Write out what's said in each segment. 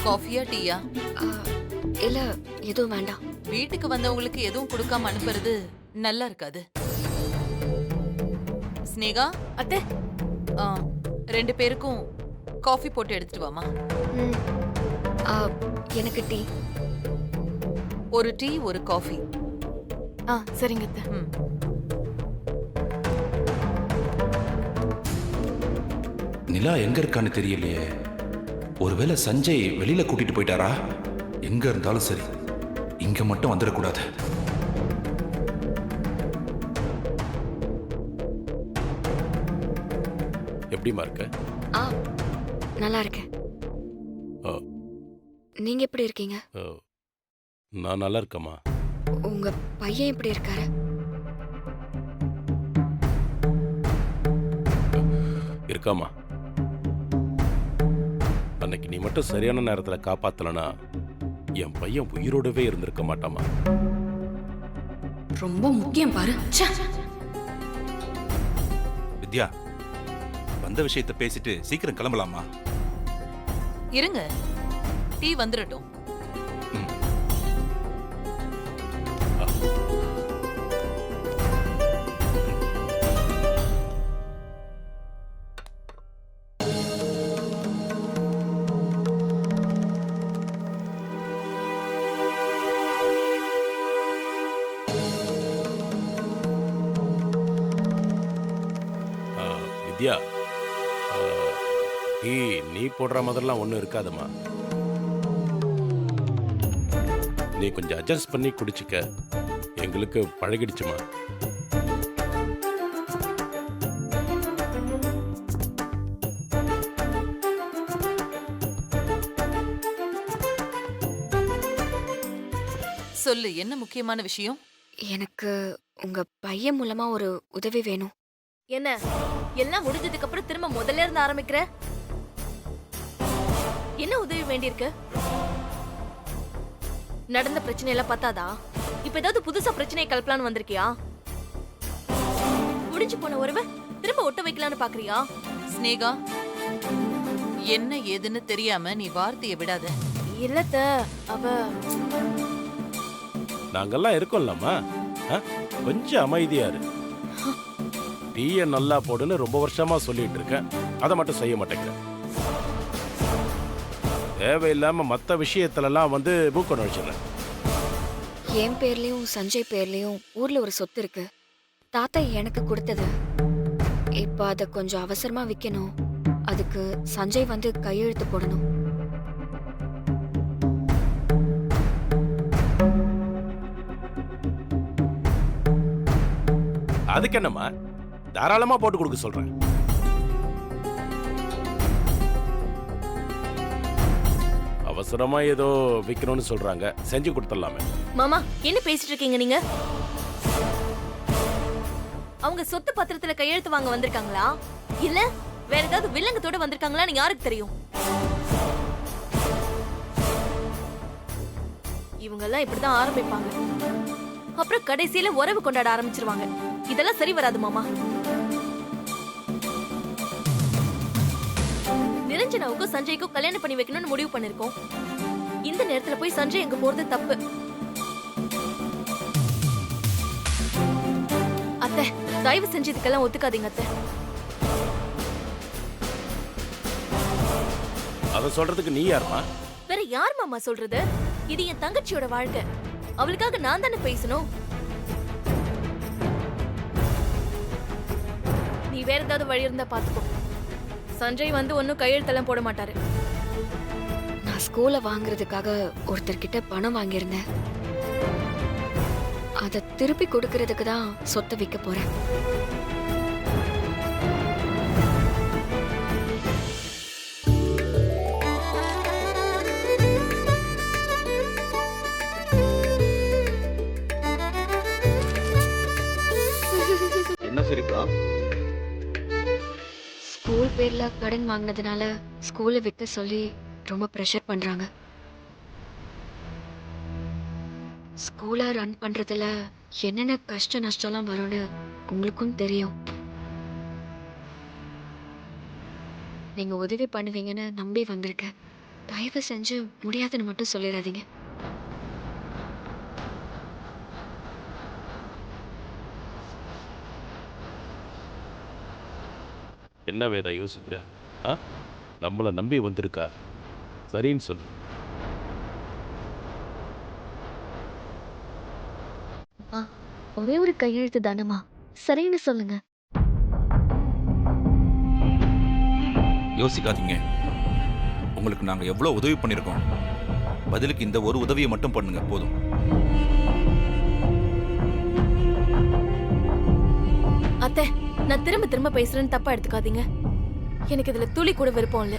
காஃபியா டீயா? ஆ, இல்ல எதுவும் வேண்டாம். வீட்டுக்கு வந்தவங்களுக்கு எதுவும் கொடுக்காம அனுப்புறது நல்லா இருக்காது. ஸ்னேகா, அத்தை, ஆ, 2 பேருக்கும் காஃபி போட்டு எடுத்துட்டு வாமா. ம். ஆ, எனக்கு டீ. ஒரு டீ ஒரு காஃபி. சரிங்க அத்தை. ம். நிலா எங்க இருக்கான்னு தெரியலையே. ஒருவேளை சஞ்சய் வெளியில கூட்டிட்டு போயிட்டாரா? எங்க இருந்தாலும் சரி, இங்க மட்டும் வந்துடக்கூடாது. எப்படிமா இருக்க? ஆ, நல்லா இருக்கேன். ஓ, நீங்க எப்படி இருக்கீங்க? ஓ, நான் நல்லா இருக்கேம்மா. உங்க பையன் எப்படி இருக்காரு? இருக்காம்மா. அன்னைக்கு நீ மட்டும் சரியான நேரத்துல காப்பாத்தலனா என் பையன் உயிரோடவே இருந்திருக்க மாட்டாமா. ரொம்ப முக்கியம் பாரு. ச்சே. வித்யா, வந்த விஷயத்தை பேசிட்டு சீக்கிரம் கிளம்பலாமா? இருங்க, டீ வந்துடட்டும். வித்யா, டீ நீ போடுற மாதிரிலாம் ஒன்றும் இருக்காதம்மா. நீ கொஞ்சம் அட்ஜஸ்ட் பண்ணி குடிச்சுக்க. எங்களுக்கு பழகிடுச்சுமா. சொல்லு, என்ன முக்கியமான விஷயம்? எனக்கு உங்க பையன் மூலமா ஒரு உதவி வேணும். என்ன எல்லாம் முடிஞ்சதுக்கு அப்புறம் திரும்ப முதல்ல இருந்து ஆரம்பிக்கிற? என்ன உதவி வேண்டியிருக்கு? நடந்த பிரச்சனை எல்லாம் பத்தாதா? இப்ப ஏதாவது புதுசா பிரச்சனையை கலப்பலான்னு வந்திருக்கியா? முடிஞ்சு போன உறவை திரும்ப ஒட்ட வைக்கலான்னு பாக்குறியா? ஸ்னேகா, என்ன ஏதுன்னு தெரியாம நீ வார்த்தையை விடாத. இல்லத்த, அவ நாங்கெல்லாம் இருக்கோம்லம்மா. கொஞ்சம் அமைதியா இரு. டீயை நல்லா போடுன்னு ரொம்ப வருஷமா சொல்லிட்டு இருக்கேன். அதை மட்டும் செய்ய மாட்டேங்கிறேன். தேவையில்லாம மற்ற விஷயத்துலலாம் வந்து மூக்க நுழைச்சிடுறேன். என் பேர்லயும் சஞ்சய் பேர்லயும் ஊர்ல ஒரு சொத்து இருக்கு. தாத்தா எனக்கு கொடுத்தது. இப்ப அத கொஞ்சம் அவசரமா விக்கணும். அதுக்கு சஞ்சய் வந்து கையெழுத்து போடணும். அதுக்கு என்னம்மா, தாராளமா போட்டு கொடுக்க சொல்றேன். அவசரமா ஏதோ விக்கணும்னு சொல்றாங்க, செஞ்சு கொடுத்துடலாமே. மாமா என்ன பேசிட்டு இருக்கீங்க நீங்க? அவங்க சொத்து பத்திரத்துல கையெழுத்து வாங்க வந்திருக்காங்களா இல்ல வேற ஏதாவது வில்லங்கத்தோட வந்திருக்காங்களான்னு யாருக்கு தெரியும்? இவங்க எல்லாம் இப்படிதான் ஆரம்பிப்பாங்க, அப்புறம் கடைசியில உறவு கொண்டாட ஆரம்பிச்சிருவாங்க. இதெல்லாம் சரி வராது மாமா. நிரஞ்சனாவுக்கும் சஞ்சய்க்கும் கல்யாணம் பண்ணி வைக்கணும்னு முடிவு பண்ணிருக்கோம். இந்த நேரத்துல போய் சஞ்சய் எங்க போறது தப்பு. அத்தை, தயவு செஞ்சு இதுக்கெல்லாம் ஒத்துக்காதீங்க அத்தை. அத சொல்றதுக்கு நீ யாருமா? வேற யார் மாமா சொல்றது? இது என் தங்கச்சியோட வாழ்க்கை. அவளுக்காக நான் தானே பேசணும். நீ வேற ஏதாவது வழி இருந்தா பாத்துக்கோ. சஞ்சய் வந்து ஒன்னும் கையெழுத்தெல்லாம் போட மாட்டாரு. நான் ஸ்கூலை வாங்குறதுக்காக ஒருத்தர்கிட்ட பணம் வாங்கியிருந்தேன். அதை திருப்பி கொடுக்கறதுக்கு தான் சொத்தை விற்க போறேன். என்ன சரிப்பா? ஸ்கூல் பேர்ல கடன் வாங்கினதுனால ஸ்கூலை விற்க சொல்லி ரொம்ப ப்ரெஷர் பண்றாங்க. ஸ்கூலை ரன் பண்றதுல என்னென்ன கஷ்ட நஷ்டம்லாம் வரும்னு உங்களுக்கும் தெரியும். நீங்க உதவி பண்ணுவீங்கன்னு நம்பி வந்திருக்கேன். தயவு செஞ்சு முடியாதுன்னு மட்டும் சொல்லிடாதீங்க. என்ன வேதா யோசிக்கிற? ஆ, நம்மளை நம்பி வந்திருக்கா. சரின்னு சொல்லு. ஒரே ஒரு கையெழுத்து தானம்மா, சரின்னு சொல்லுங்க. யோசிக்காதீங்க. உங்களுக்கு நாங்க எவ்வளவு உதவி பண்ணிருக்கோம். பதிலுக்கு இந்த ஒரு உதவியை மட்டும் பண்ணுங்க போதும். அத்தை, நான் திரும்ப திரும்ப பேசுறேன்னு தப்பா எடுத்துக்காதீங்க. எனக்கு இதுல துளி கூட விருப்பம் இல்ல.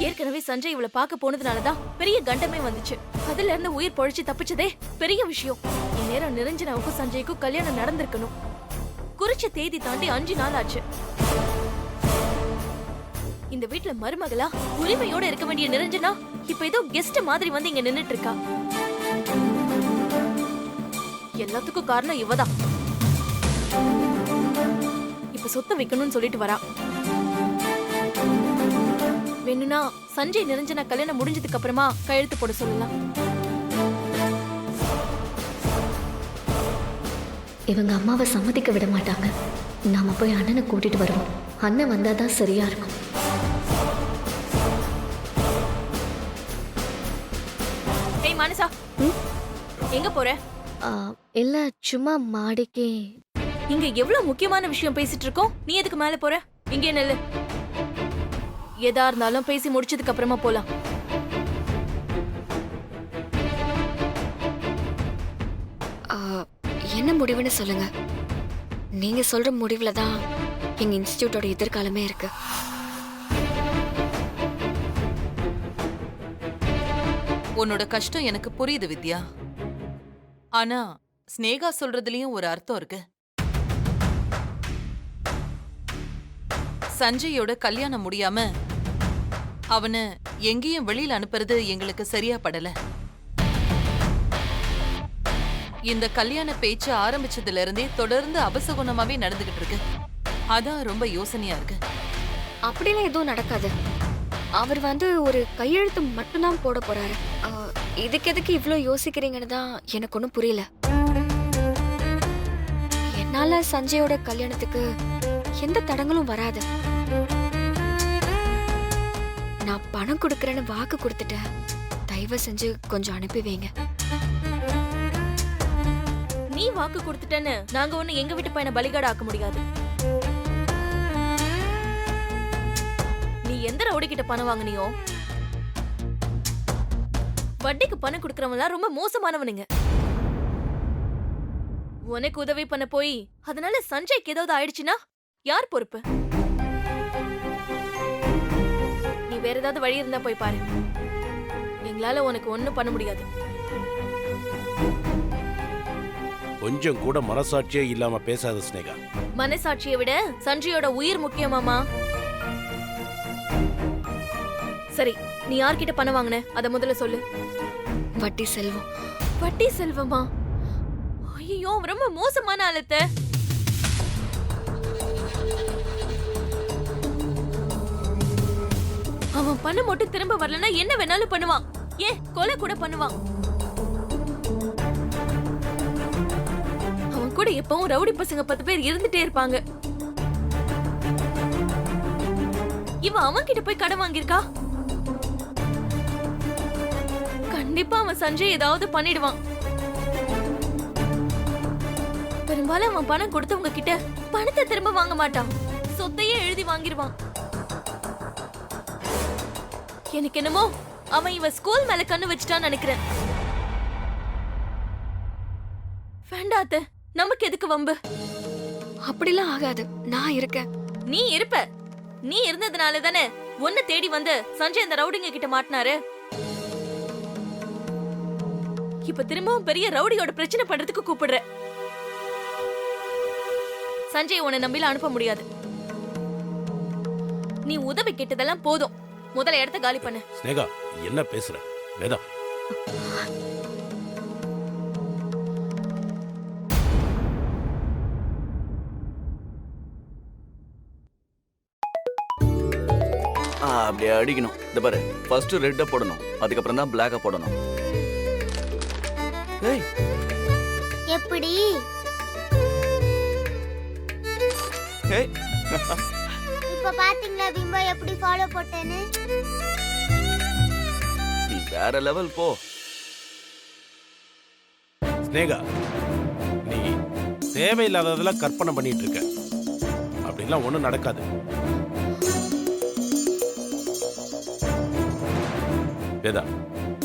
ஏற்கனவே சஞ்சய் இவளை பார்க்க போனதுனாலதான் பெரிய கண்டமே வந்துச்சு. அதுல இருந்து உயிர் பொழைச்சு தப்பிச்சதே பெரிய விஷயம். இந்நேரம் நிரஞ்சனாவுக்கும் சஞ்சய்க்கும் கல்யாணம் நடந்திருக்கணும். குறிச்ச தேதி தாண்டி 5 நாள் ஆச்சு. இந்த வீட்ல மருமகளா உரிமையோட இருக்க வேண்டிய நிரஞ்சனா இப்ப ஏதோ கெஸ்ட் மாதிரி வந்து இங்க நின்னுட்டு இருக்கா. எல்லாத்துக்கும் காரணம் இவதான். இப்ப சொத்தை வைக்கணும்னு சொல்லிட்டு வரா. வேணும்னா சஞ்சய் நிரஞ்சனா கல்யாணம் முடிஞ்சதுக்கு அப்புறமா கையெழுத்து போட சொல்லலாம். இவங்க அம்மாவை சம்மதிக்க விட மாட்டாங்க. நாம போய் அண்ணனை கூட்டிட்டு வருவோம். அண்ணன் வந்தாதான் சரியா இருக்கும். ஏய் மானசா, எங்க போற? இல்ல, சும்மா மாடிக்கு. இங்க எவ்வளவு முக்கியமான விஷயம் பேசிட்டு இருக்கோம், நீ எதுக்கு மேல போற? இங்கே நெல்லு. எதா இருந்தாலும் பேசி முடிச்சதுக்கு அப்புறமா போலாம். ஆ, என்ன முடிவுன்னு சொல்லுங்க. நீங்க சொல்ற முடிவுல தான் எங்க இன்ஸ்டிடியூட்டோட எதிர்காலமே இருக்கு. உன்னோட கஷ்டம் எனக்கு புரியுது வித்யா. ஆனா ஸ்னேகா சொல்றதுலயும் ஒரு அர்த்தம் இருக்கு. சஞ்சயோட கல்யாணம் முடியாம அவனை எங்கேயும் வெளியில அனுப்புறது எங்களுக்கு சரியா படல. இந்த கல்யாண பேச்சு ஆரம்பிச்சதுல இருந்தே தொடர்ந்து அபசகுணமாவே நடந்துகிட்டு இருக்கு. அதான் ரொம்ப யோசனையா இருக்கு. அப்படிலாம் எதுவும் நடக்காது. அவர் வந்து ஒரு கையெழுத்து மட்டும்தான் போட போறாரு. இதுக்கு எதுக்கு இவ்ளோ யோசிக்கிறீங்கன்னு தான் எனக்கு ஒன்றும் புரியல. என்னால சஞ்சயோட கல்யாணத்துக்கு எந்த தடங்களும் வராது. நான் பணம் கொடுக்கறேன்னு வாக்கு கொடுத்துட்டேன். தயவு செஞ்சு கொஞ்சம் அனுப்பி வைங்க. நீ வாக்கு கொடுத்துட்டேன்னு நாங்க ஒண்ணு எங்க வீட்டு பையனை பலிகாடு ஆக்க முடியாது. நீ எந்த ரவுடி கிட்ட பணம் வாங்குனியோ, வட்டிக்கு பணம் கொடுக்கறவங்க ரொம்ப மோசமானவனுங்க. உனக்கு உதவி பண்ண போய் அதனால சஞ்சய்க்கு ஏதாவது ஆயிடுச்சுன்னா யார் பொறுப்பு? நீ வேற ஏதாவது வழி இருந்தா போய் பாரு. எங்களால உனக்கு ஒண்ணும் பண்ண முடியாது. கொஞ்சம் கூட மனசாட்சியே இல்லாம பேசாத ஸ்னேகா. மனசாட்சியை விட சஞ்சயோட உயிர் முக்கியமாமா. சரி, நீ யார்கிட்ட பணம் வாங்கின அத முதல்ல சொல்லு. வட்டி செல்வம். வட்டி செல்வமா? ஐயோ, ரொம்ப மோசமான ஆளத்த. அவன் பணம் மட்டும் திரும்ப வரலன்னா என்ன வேணாலும் பண்ணுவான். ஏன் கொலை கூட பண்ணுவான். அவன் கூட எப்பவும் ரவுடி பசங்க 10 பேர் இருந்துட்டே இருப்பாங்க. இவன் அவன் கிட்ட போய் கடன் வாங்கியிருக்கா. கண்டிப்பா அவன் சஞ்சய் ஏதாவது பண்ணிடுவான். பெரும்பாலும் அவன் பணம் கொடுத்தவங்க கிட்ட பணத்தை திரும்ப வாங்க மாட்டான். சொத்தையே எழுதி வாங்கிடுவான். எனக்கு என்னமோ அவன் இவன் ஸ்கூல் மேல கண்ணு வச்சுட்டான்னு நினைக்கிறேன். வேண்டாத்த, நமக்கு எதுக்கு வம்பு? அப்படிலாம் ஆகாது. நான் இருக்கேன். நீ இருப்ப. நீ இருந்ததுனால தானே உன்னை தேடி வந்து சஞ்சய் அந்த ரவுடிங்க கிட்ட மாட்டினாரு. இப்ப திரும்பவும் பெரிய ரவுடியோட பிரச்சனை பண்றதுக்கு கூப்பிடுற. சஞ்சய் உன்னை நம்பில அனுப்ப முடியாது. நீ உதவி கேட்டதெல்லாம் போதும். முதல்ல இடத்த காலி பண்ணு. ஸ்னேகா, என்ன பேசுற? வேதா, அப்படியே அடிக்கணும். இந்த பாரு, ஃபர்ஸ்ட் ரெட்டை போடணும், அதுக்கப்புறம் தான் பிளாக்கை போடணும். ஏய், எப்படி? ஏய், இப்ப பாத்தீங்களா பிம்பா எப்படி ஃபாலோ போட்டேன்னு? நீ வேற லெவல் போ. ஸ்னேகா, நீ தேவையில்லாததெல்லாம் கற்பனை பண்ணிட்டு இருக்க. அப்படிலாம் ஒண்ணும் நடக்காது. வேதா,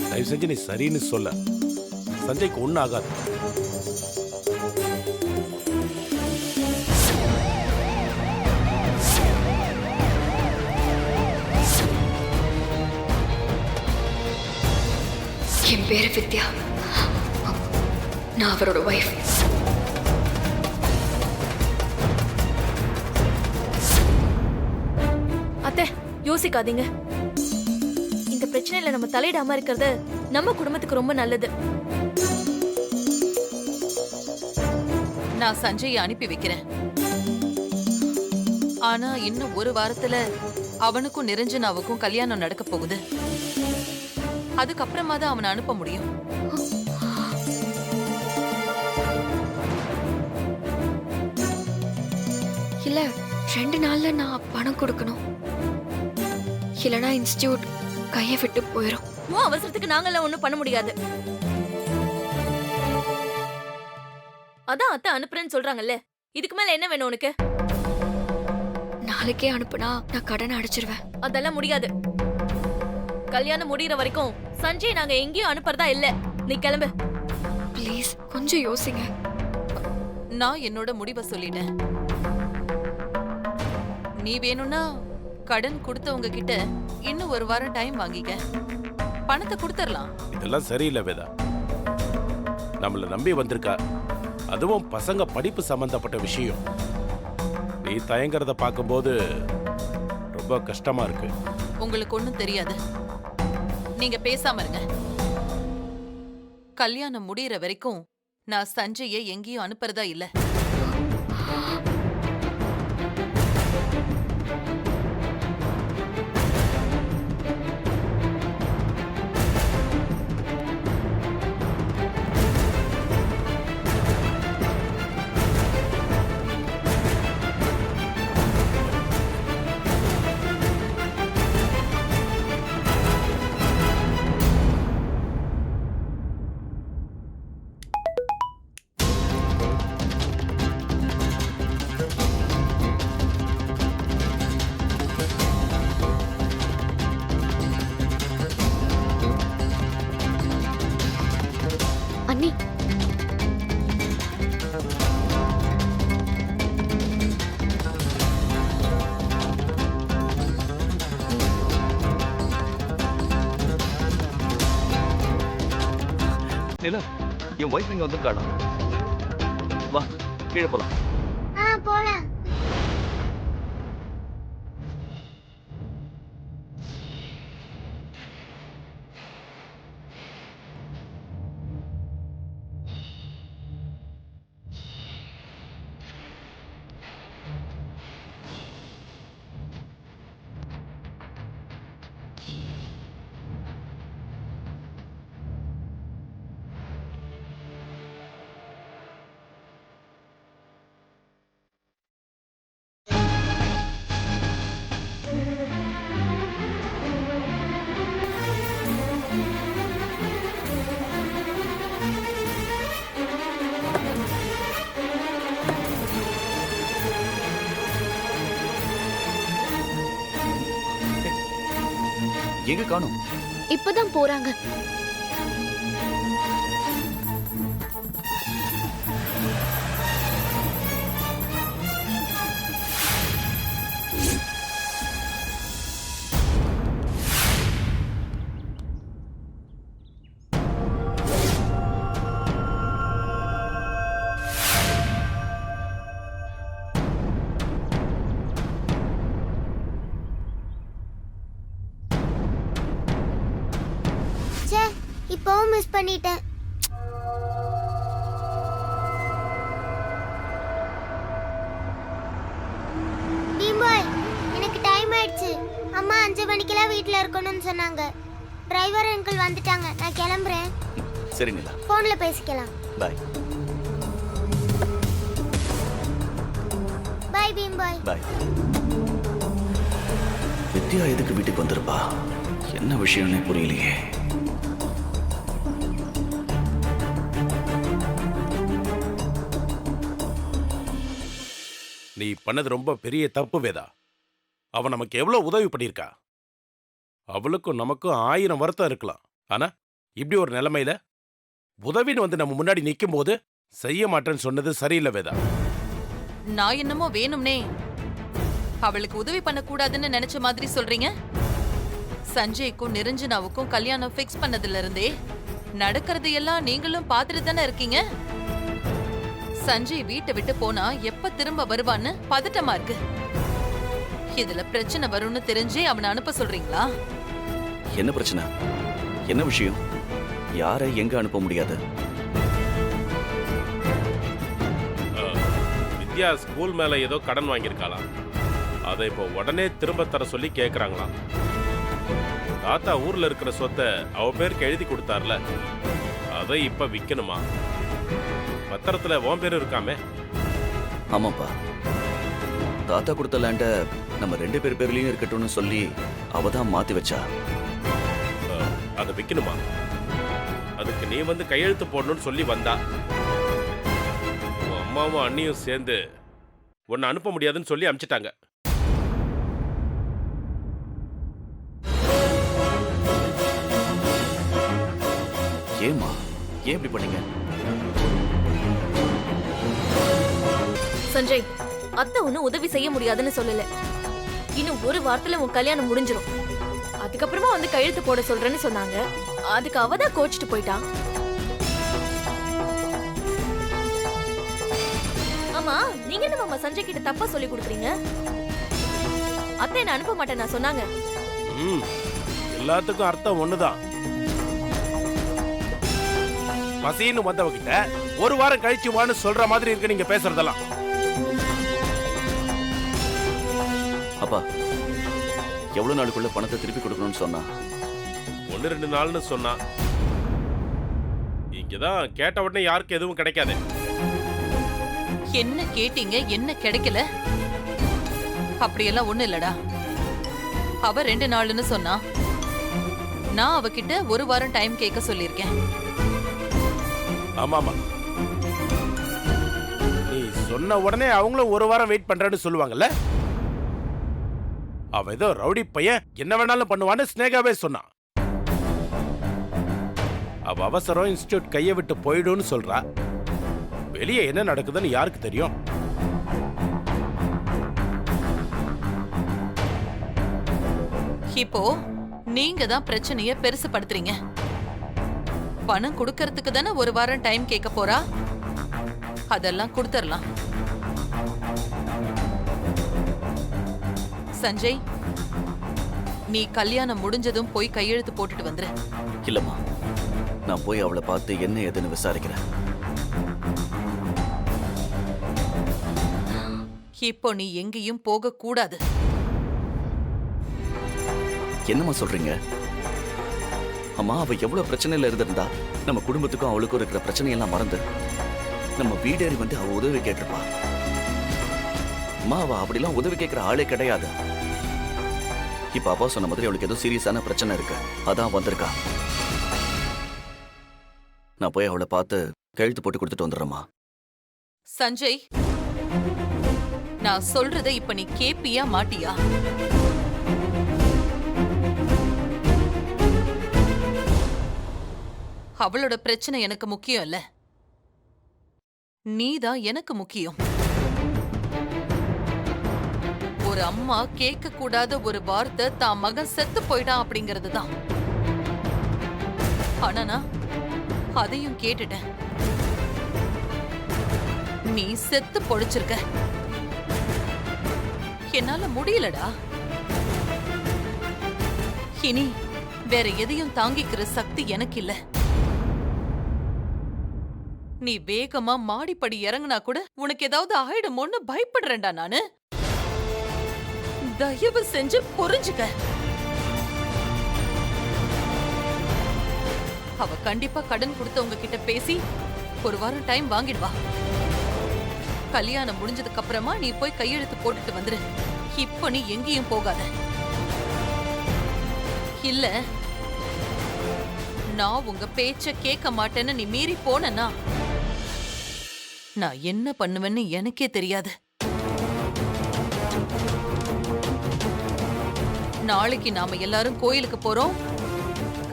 தயவு செஞ்சு நீ சரின்னு சொல்ல. சஞ்சய்க்கு ஒன்றும் ஆகாது. என் பேரு வித்யா. நான் அவரோட ஒய்ஃப். அத்தை, யோசிக்காதீங்க. இந்த பிரச்சனையில நம்ம தலையிடாம இருக்கிறது நம்ம குடும்பத்துக்கு ரொம்ப நல்லது. நான் சஞ்சயை அனுப்பி வைக்கிறேன். ஆனா இன்னும் ஒரு வாரத்துல அவனுக்கும் நிரஞ்சனாவுக்கும் கல்யாணம் நடக்க போகுது. அதுக்கப்புறமா தான் அவனை அனுப்ப முடியும். இல்ல 2 நாள்ல நான் பணம் கொடுக்கணும். இல்லனா இன்ஸ்டிடியூட் கையை விட்டு போயிடும். உன் அவசரத்துக்கு நாங்கெல்லாம் ஒண்ணும் பண்ண முடியாது. அதான் அத்தை அனுப்புறேன்னு சொல்றாங்கல்ல, இதுக்கு மேல என்ன வேணும் உனக்கு? நாளைக்கே அனுப்புனா நான் கடனை அடைச்சிருவேன். அதெல்லாம் முடியாது. கல்யாணம் முடியற வரைக்கும் சஞ்சய் நாங்க எங்கேயும் அனுப்புறதா இல்ல. நீ கிளம்பு. ப்ளீஸ் கொஞ்சம் யோசிங்க. நான் என்னோட முடிவை சொல்லிட்டேன். நீ வேணும்னா கடன் கொடுத்தவங்க கிட்ட இன்னும் ஒரு வாரம் டைம் வாங்கிக்க. பணத்தை கொடுத்துடலாம். இதெல்லாம் சரியில்லை வேதா. நம்மள நம்பி வந்திருக்கா. அதுவும் பசங்க படிப்பு சம்பந்தப்பட்ட விஷயம். நீ தயங்குறத பார்க்கும்போது ரொம்ப கஷ்டமா இருக்கு. உங்களுக்கு ஒண்ணும் தெரியாது. நீங்க பேசாம இருங்க. கல்யாணம் முடியற வரைக்கும் நான் சஞ்சயை எங்கேயும் அனுப்புறதா இல்ல. அண்ணி, நிலா, என் ஒய்ஃப் இங்க வந்திருக்காடா. வா, கீழே போலாம். போலாம். எங்க காணோம்? இப்பதான் போறாங்க. இப்பவும் மிஸ் பண்ணிட்டேன். பீம்பாய், எனக்கு டைம் ஆயிடுச்சு. அம்மா 5 மணிக்கெல்லாம் வீட்ல இருக்கணும்னு சொன்னாங்க. டிரைவர் அங்கிள் வந்துட்டாங்க. நான் கிளம்புறேன். சரி நிலா, போன்ல பேசிக்கலாம். பாய். பை பீம் பாய். பாய். வித்யா எதுக்கு வீட்டுக்கு வந்திருப்பா? என்ன விஷயம்னே புரியலையே. நீ பண்ணது ரொம்ப பெரிய தப்பு வேதா. அவன் நமக்கு எவ்வளவு உதவி பண்ணியிருக்கா. அவளுக்கும் நமக்கும் 1000 வருத்தம் இருக்கலாம். ஆனா இப்படி ஒரு நிலைமையில உதவின்னு வந்து நம்ம முன்னாடி நிற்கும் போது செய்ய மாட்டேன்னு சொன்னது சரியில்லை வேதா. நான் என்னமோ வேணும்னே அவளுக்கு உதவி பண்ணக்கூடாதுன்னு நினைச்ச மாதிரி சொல்றீங்க. சஞ்சய்க்கும் நிரஞ்சனாவுக்கும் கல்யாணம் ஃபிக்ஸ் பண்ணதுல இருந்தே நடக்கிறது எல்லாம் நீங்களும் பார்த்துட்டு தானே இருக்கீங்க. சஞ்சய் வீட்டை விட்டு போனா எப்ப திரும்ப வருவான்னு பதட்டமா இருக்கு. இதுல பிரச்சனை வரும்னு தெரிஞ்சே அவனை அனுப்ப சொல்றீங்களா? என்ன பிரச்சனை? என்ன விஷயம்? யாரை எங்க அனுப்ப முடியாது? வித்யா ஸ்கூல் மேல ஏதோ கடன் வாங்கியிருக்காளாம். அதை இப்போ உடனே திரும்ப தர சொல்லி கேட்கறாங்களாம். தாத்தா ஊர்ல இருக்கிற சொத்தை அவ பேருக்கு எழுதி கொடுத்தார்ல, அதை இப்ப விற்கணுமா? பத்திரத்துல உன் பேரு இருக்காமே. ஆமாப்பா, தாத்தா கொடுத்த லேண்ட நம்ம 2 பேர் பேர்லயும் இருக்கட்டும்னு சொல்லி அவ தான் மாத்தி வச்சா. அதை விற்கணுமா? அதுக்கு நீ வந்து கையெழுத்து போடணும்னு சொல்லி வந்தா. உன் அம்மாவும் அண்ணியும் சேர்ந்து உன்னை அனுப்ப முடியாதுன்னு சொல்லி அனுப்பிச்சிட்டாங்க. ஏம்மா, ஏன் இப்படி பண்ணீங்க? சஞ்சய், அத்தை ஒன்னும் உதவி செய்ய முடியாதுன்னு சொல்லல. இன்னும் ஒரு வாரத்துல உன் கல்யாணம் முடிஞ்சிரும். அதுக்கப்புறமா வந்து கையெழுத்து போட சொல்றேன்னு சொன்னாங்க. அதுக்கு அவதான் கோச்சிட்டு போயிட்டா. ஆமா, நீங்க என்ன மாமா சஞ்சய் கிட்ட தப்பா சொல்லி கொடுக்குறீங்க? அத்தை என்ன அனுப்ப மாட்டேன் நான் சொன்னாங்க. எல்லாத்துக்கும் அர்த்தம் ஒண்ணுதான். பசின்னு வந்தவகிட்ட ஒரு வாரம் கழிச்சு வான்னு சொல்ற மாதிரி இருக்கு நீங்க பேசுறதெல்லாம். அப்பா, எவ்வளவு நாளுக்குள்ள பணத்தை திருப்பி கொடுக்கணும்னு சொன்னா? 1-2 நாள்னு சொன்னா. இங்கதான் கேட்ட உடனே யாருக்கு எதுவும் கிடைக்காது. என்ன கேட்டீங்க, என்ன கிடைக்கல? அப்படியெல்லாம் ஒண்ணு இல்லடா. அவ 2 நாள்னு சொன்னா, நான் அவகிட்ட 1 வாரம் டைம் கேட்க சொல்லியிருக்கேன். ஆமாமா, நீ சொன்ன உடனே அவங்களும் 1 வாரம் வெயிட் பண்றேன்னு சொல்லுவாங்கல்ல. அவ ஏதோ ரவுடி பையன் என்ன வேணாலும் பண்ணுவான்னு ஸ்னேகாவே சொன்னான். அவ அவசரம் இன்ஸ்டிடியூட் கையை விட்டு போயிடும்னு சொல்றா. வெளியே என்ன நடக்குதுன்னு யாருக்கு தெரியும்? இப்போ நீங்க தான் பிரச்சனைய பெருசுபடுத்துறீங்க. பணம் கொடுக்கறதுக்கு தானே 1 வாரம் டைம் கேட்க போறா. அதெல்லாம் கொடுத்துடலாம். சஞ்சய், நீ கல்யாணம் முடிஞ்சதும் போய் கையெழுத்து போட்டுட்டு வந்துரு. இல்லம்மா, நான் போய் அவளை பார்த்து என்ன ஏதுன்னு விசாரிக்கிறேன். இப்போ நீ எங்கேயும் போக கூடாது. என்னம்மா சொல்றீங்க? அம்மா, அவ எவ்வளவு பிரச்சனையில இருந்திருந்தா நம்ம குடும்பத்துக்கும் அவளுக்கும் இருக்கிற பிரச்சனையெல்லாம் மறந்து நம்ம வீடேறி வந்து அவ உதவி கேட்டிருப்பா. அம்மா, அவ அப்படிலாம் உதவி கேட்கிற ஆளே கிடையாது. இப்ப அப்பா சொன்ன மாதிரி அவளுக்கு ஏதோ சீரியஸான பிரச்சனை இருக்கு, அதான் வந்திருக்கா. நான் போய் அவளை பார்த்து கையெழுத்து போட்டு கொடுத்துட்டு வந்துடுறேம்மா. சஞ்சய், நான் சொல்றத இப்ப நீ கேப்பியா மாட்டியா? அவளோட பிரச்சனை எனக்கு முக்கியம் இல்ல, நீதான் எனக்கு முக்கியம். ஒரு அம்மா கேட்க கூடாத ஒரு வார்த்தை தான் மகன் செத்து போயிட்டான் அப்படிங்கிறது தான். ஆனா நான் அதையும் கேட்டுட்டேன். நீ செத்து பொழைச்சிருக்க. என்னால முடியலடா. இனி வேற எதையும் தாங்கிக்கிற சக்தி எனக்கு இல்ல. நீ வேகமா மாடிப்படி இறங்குனா கூட உனக்கு ஏதாவது ஆயிடுமோன்னு பயப்படுறேன்டா நானு. தயவு செஞ்சு புரிஞ்சுக்க. அவ கண்டிப்பா கடன் கொடுத்தவங்க கிட்ட பேசி ஒரு வாரம் டைம் வாங்கிடுவா. கல்யாணம் முடிஞ்சதுக்கு அப்புறமா நீ போய் கையெழுத்து போட்டுட்டு வந்துரு. இப்போ நீ எங்கேயும் போகாத. இல்ல நான் உங்க பேச்ச கேட்க மாட்டேன்னு நீ மீறி போனனா நான் என்ன பண்ணுவேன்னு எனக்கே தெரியாது. நாளைக்கு நாம எல்லாரும் கோயிலுக்கு போறோம்.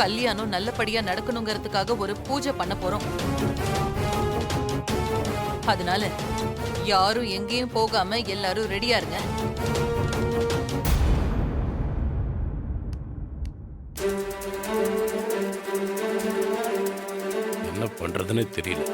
கல்யாணம் நல்லபடியா நடக்கணுங்கிறதுக்காக ஒரு பூஜை பண்ண போறோம். அதனால யாரும் எங்கேயும் போகாம எல்லாரும் ரெடியா இருங்க. என்ன பண்றதுன்னு தெரியல.